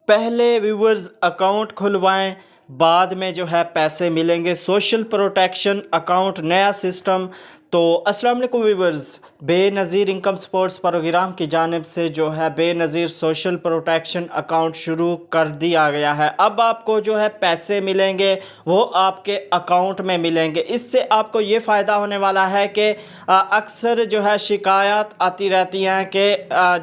पहले viewers account खुलवाएं, बाद में जो है पैसे मिलेंगे। सोशल प्रोटेक्शन अकाउंट नया सिस्टम। तो अस्सलाम वालेकुम viewers, Benazir income supports program की जानिब से जो है बेनज़ीर सोशल प्रोटेक्शन अकाउंट शुरू कर दिया गया है। अब आपको जो है पैसे मिलेंगे वो आपके अकाउंट में मिलेंगे। इससे आपको ये फ़ायदा होने वाला है कि अक्सर जो है शिकायत आती रहती हैं कि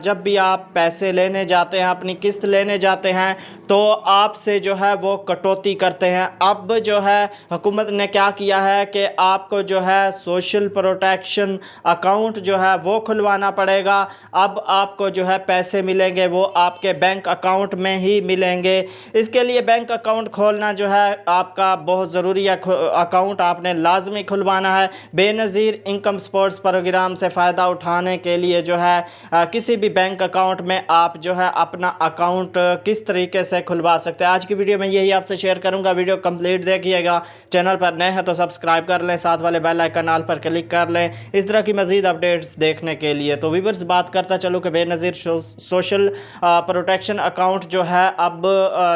जब भी आप पैसे लेने जाते हैं, अपनी किस्त लेने जाते हैं, तो आपसे जो है वो कटौती करते हैं। अब जो है हुकूमत ने क्या किया है कि आपको जो है सोशल प्रोटेक्शन अकाउंट जो है वो खुलवाना पड़ेगा। अब आपको जो है पैसे मिलेंगे वो आपके बैंक अकाउंट में ही मिलेंगे। इसके लिए बैंक अकाउंट खोलना जो है आपका बहुत ज़रूरी है। अकाउंट आपने लाजमी खुलवाना है। बेनज़ीर इनकम सपोर्ट्स प्रोग्राम से फ़ायदा उठाने के लिए जो है किसी भी बैंक अकाउंट में आप जो है अपना अकाउंट किस तरीके से खुलवा सकते हैं, आज की वीडियो में यही आपसे शेयर करूंगा। वीडियो कंप्लीट देखिएगा। चैनल पर नए हैं तो सब्सक्राइब कर लें, साथ वाले बेल आइकन ऑल पर क्लिक कर लें इस तरह की मज़ीद अपडेट्स देखने के लिए। तो व्यूअर्स, बात करता चलो कि बेनज़ीर सोशल प्रोटेक्शन अकाउंट जो है अब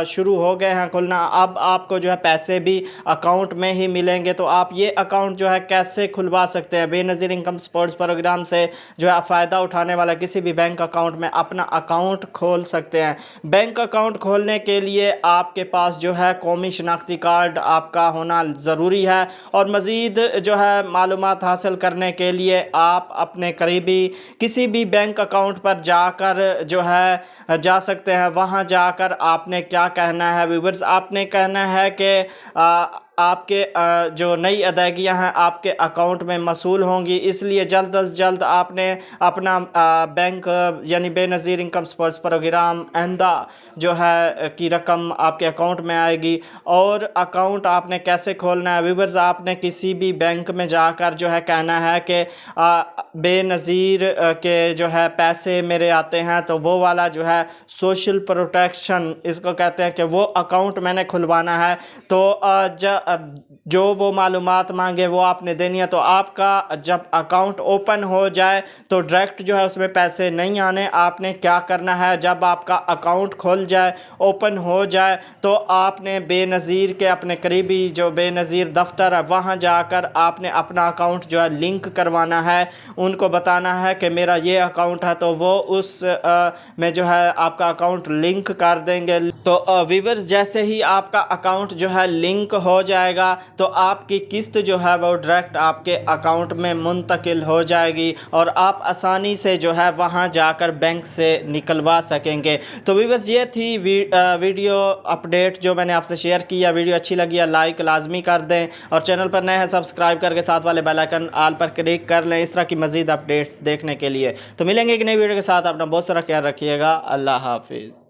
शुरू हो गए हैं खुलना। अब आपको जो है पैसे भी अकाउंट में ही मिलेंगे। तो आप ये अकाउंट जो है कैसे खुलवा सकते हैं? बेनज़ीर इनकम सपोर्ट्स प्रोग्राम से जो है फ़ायदा उठाने वाला किसी भी बैंक अकाउंट में अपना अकाउंट खोल सकते हैं। बैंक अकाउंट खोलने के लिए आपके पास जो है कौमी शनाख्ती कार्ड आपका होना ज़रूरी है, और मज़ीद जो है मालूमात हासिल करने के लिए आप अपने करीबी किसी भी बैंक अकाउंट पर जाकर जो है जा सकते हैं। वहाँ जाकर आपने क्या कहना है व्यूअर्स, आपने कहना है कि आपके जो नई अदायगियाँ हैं आपके अकाउंट में मसूल होंगी, इसलिए जल्द अज जल्द आपने अपना बैंक यानी बेनज़ीर इनकम सपोर्ट्स प्रोग्राम आइंदा जो है की रकम आपके अकाउंट में आएगी। और अकाउंट आपने कैसे खोलना है व्यूअर्स, आपने किसी भी बैंक में जाकर जो है कहना है कि बेनज़ीर के जो है पैसे मेरे आते हैं, तो वो वाला जो है सोशल प्रोटेक्शन इसको कहते हैं कि वो अकाउंट मैंने खुलवाना है। तो जो वो मालूमात मांगे वो आपने देनी है। तो आपका जब अकाउंट ओपन हो जाए तो डायरेक्ट जो है उसमें पैसे नहीं आने। आपने क्या करना है, जब आपका अकाउंट खुल जाए, ओपन हो जाए, तो आपने बेनज़ीर के अपने करीबी जो बेनज़ीर दफ्तर है वहाँ जाकर आपने अपना अकाउंट जो है लिंक करवाना है। उनको बताना है कि मेरा ये अकाउंट है, तो वो उस में जो है आपका अकाउंट लिंक कर देंगे। तो व्यूअर्स, जैसे ही आपका अकाउंट जो है लिंक हो जाएगा तो आपकी किस्त जो है वो डायरेक्ट आपके अकाउंट में मुंतकिल हो जाएगी और आप आसानी से जो है वहाँ जाकर बैंक से निकलवा सकेंगे। तो व्यूअर्स, ये थी वीडियो अपडेट जो मैंने आपसे शेयर किया। वीडियो अच्छी लगी है लाइक लाजमी कर दें, और चैनल पर नए हैं सब्सक्राइब करके साथ वाले बेल आइकन ऑल पर क्लिक कर लें इस तरह की मज़ीद अपडेट्स देखने के लिए। तो मिलेंगे एक नई वीडियो के साथ। अपना बहुत सारा ख्याल रखिएगा। अल्लाह हाफिज़।